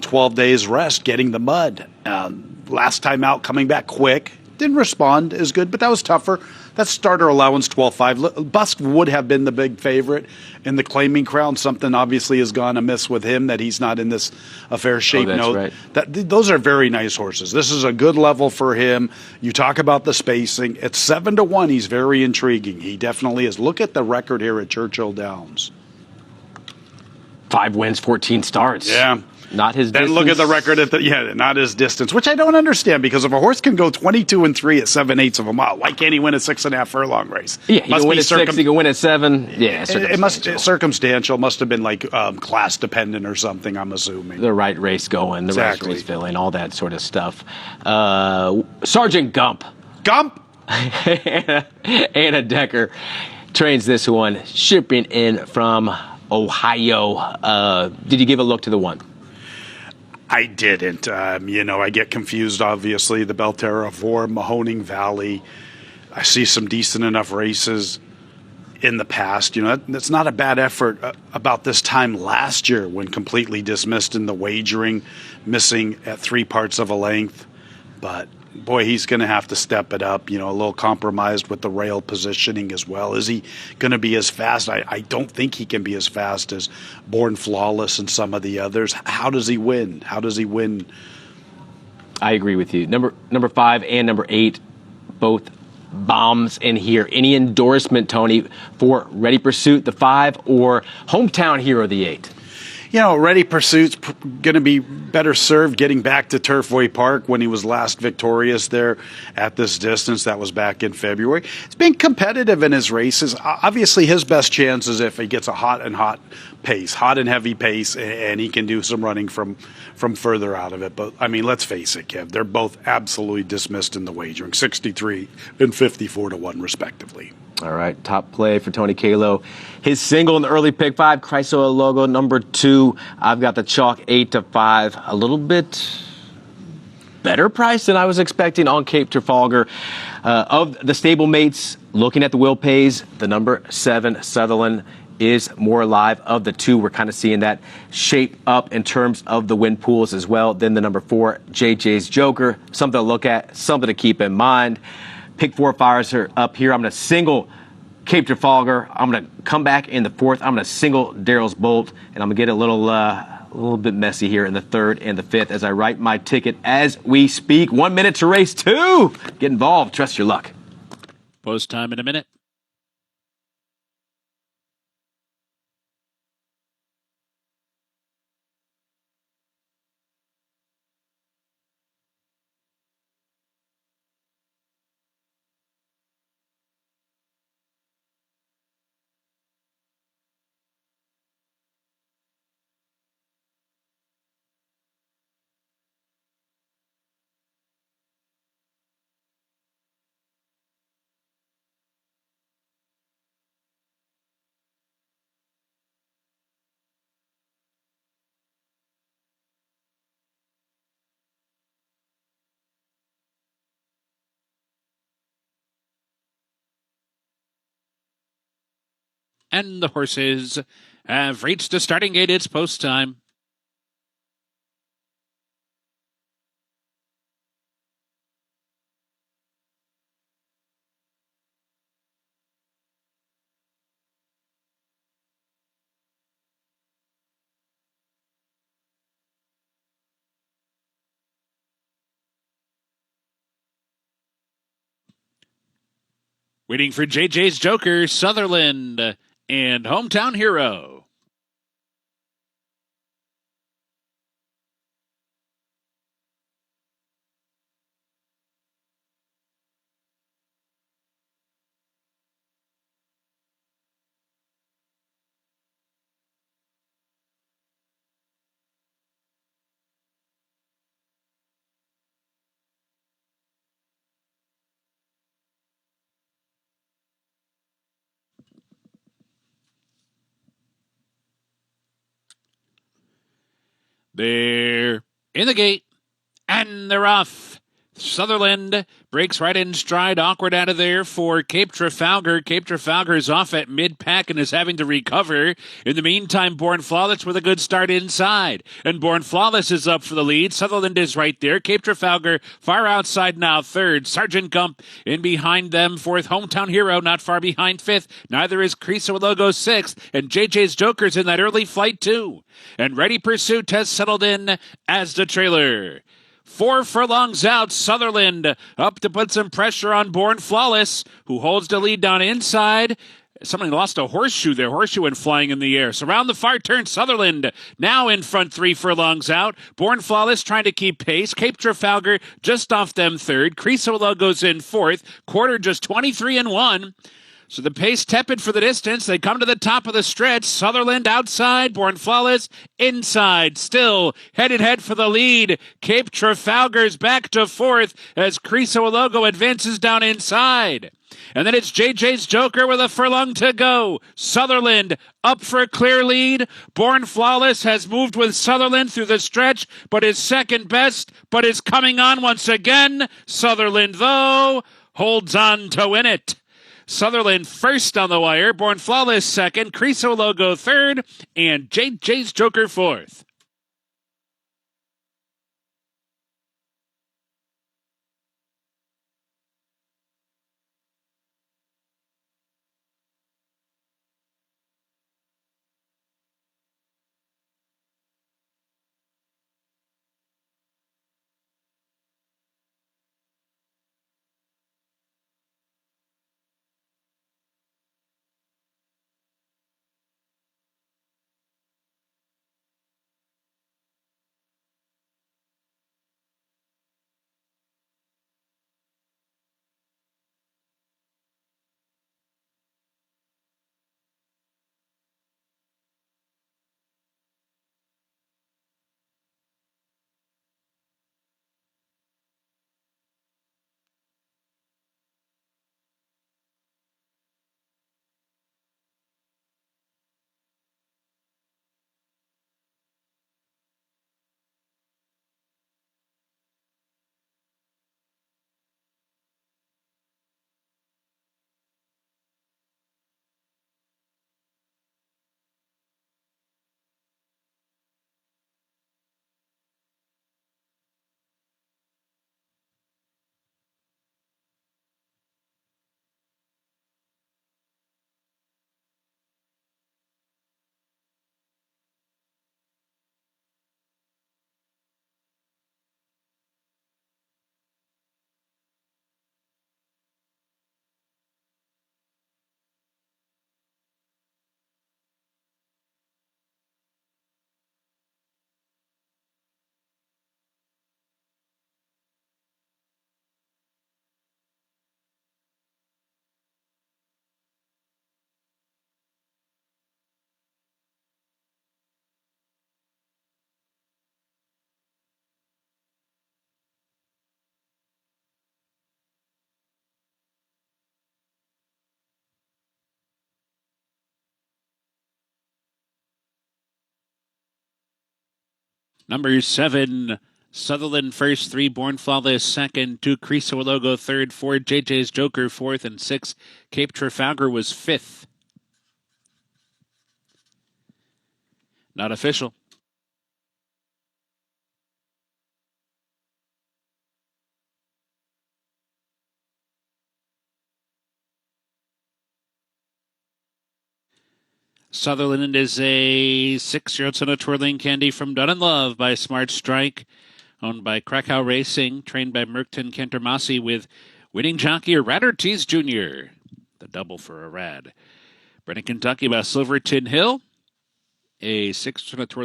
12 days rest, getting the mud. Last time out, coming back quick. Didn't respond as good, but that was tougher. That starter allowance, 12.5. Busk would have been the big favorite in the claiming crown. Something obviously has gone amiss with him that he's not in this fair shape. That's right. Those are very nice horses. This is a good level for him. You talk about the spacing. At 7-1, he's very intriguing. He definitely is. Look at the record here at Churchill Downs. 5 wins, 14 starts. Yeah. Not his distance. Then look at the record not his distance, which I don't understand, because if a horse can go 22-3 at 7/8 of a mile, why can't he win a 6.5 furlong race? Yeah, he can win at 6, he can win at 7. Yeah, it must circumstantial. Must have been like class dependent or something, I'm assuming. The right race going, the right race filling, all that sort of stuff. Sergeant Gump. Anna Decker trains this one, shipping in from Ohio. Did you give a look to the one? I didn't. I get confused, obviously. The Belterra Vor, Mahoning Valley. I see some decent enough races in the past. That's not a bad effort about this time last year when completely dismissed in the wagering, missing at 3 parts of a length. But, boy, he's going to have to step it up, a little compromised with the rail positioning as well. Is he going to be as fast? I don't think he can be as fast as Born Flawless and some of the others. How does he win? I agree with you. Number 5 and number 8, both bombs in here. Any endorsement, Tony, for Ready Pursuit, the 5, or Hometown Hero, the 8? Ready Pursuit's going to be better served getting back to Turfway Park when he was last victorious there at this distance. That was back in February. It's been competitive in his races. Obviously, his best chance is if he gets a hot and heavy pace, and he can do some running from further out of it. But, let's face it, Kev, they're both absolutely dismissed in the wagering, 63 and 54 to 1, respectively. All right, top play for Tony Kalo. His single in the early pick 5, Chryso Logo, number 2. I've got the chalk 8-5. A little bit better price than I was expecting on Cape Trafalgar. Of the stablemates, looking at the Will Pays, the number 7, Sutherland, is more alive. Of the 2, we're kind of seeing that shape up in terms of the win pools as well. Then the number 4, JJ's Joker, something to look at, something to keep in mind. Pick 4 fires are up here. I'm going to single Cape Trafalgar. I'm going to come back in the 4th. I'm going to single Daryl's Bolt, and I'm going to get a little bit messy here in the 3rd and the 5th as I write my ticket as we speak. 1 minute to race 2. Get involved. Trust your luck. Post time in a minute. And the horses have reached the starting gate. It's post time. Waiting for JJ's Joker, Sutherland, and Hometown Hero. They're in the gate, and they're off. Sutherland breaks right in stride, awkward out of there for Cape Trafalgar. Cape Trafalgar is off at mid-pack and is having to recover. In the meantime, Born Flawless with a good start inside. And Born Flawless is up for the lead. Sutherland is right there. Cape Trafalgar far outside now third. Sergeant Gump in behind them fourth. Hometown Hero not far behind fifth. Neither is Creaso Logo sixth. And JJ's Joker's in that early flight too. And Ready Pursuit has settled in as the trailer. 4 furlongs out, Sutherland up to put some pressure on Born Flawless, who holds the lead down inside. Somebody lost a horseshoe there. Horseshoe went flying in the air. So around the far turn, Sutherland now in front 3 furlongs out. Born Flawless trying to keep pace. Cape Trafalgar just off them third. Creaso Logo's in fourth. Quarter just 23-1. So the pace tepid for the distance. They come to the top of the stretch. Sutherland outside. Born Flawless inside. Still head for the lead. Cape Trafalgar's back to fourth as Creaso Logo advances down inside. And then it's JJ's Joker with a furlong to go. Sutherland up for a clear lead. Born Flawless has moved with Sutherland through the stretch, but is second best, but is coming on once again. Sutherland, though, holds on to win it. Sutherland first on the wire, Born Flawless second, Creaso Logo third, and JJ's Joker fourth. Number 7, Sutherland first, 3, Born Flawless second, 2, Creaso Logo third, 4, JJ's Joker fourth, and 6, Cape Trafalgar was fifth. Not official. Sutherland is a 6-year-old son of Twirling Candy from Dun & Love by Smart Strike, owned by Krakow Racing, trained by Merkton Cantermasi with winning jockey Rad Ortiz Jr., the double for a Rad. Brennan, Kentucky by Silverton Hill, a 6-year-old son of Twirling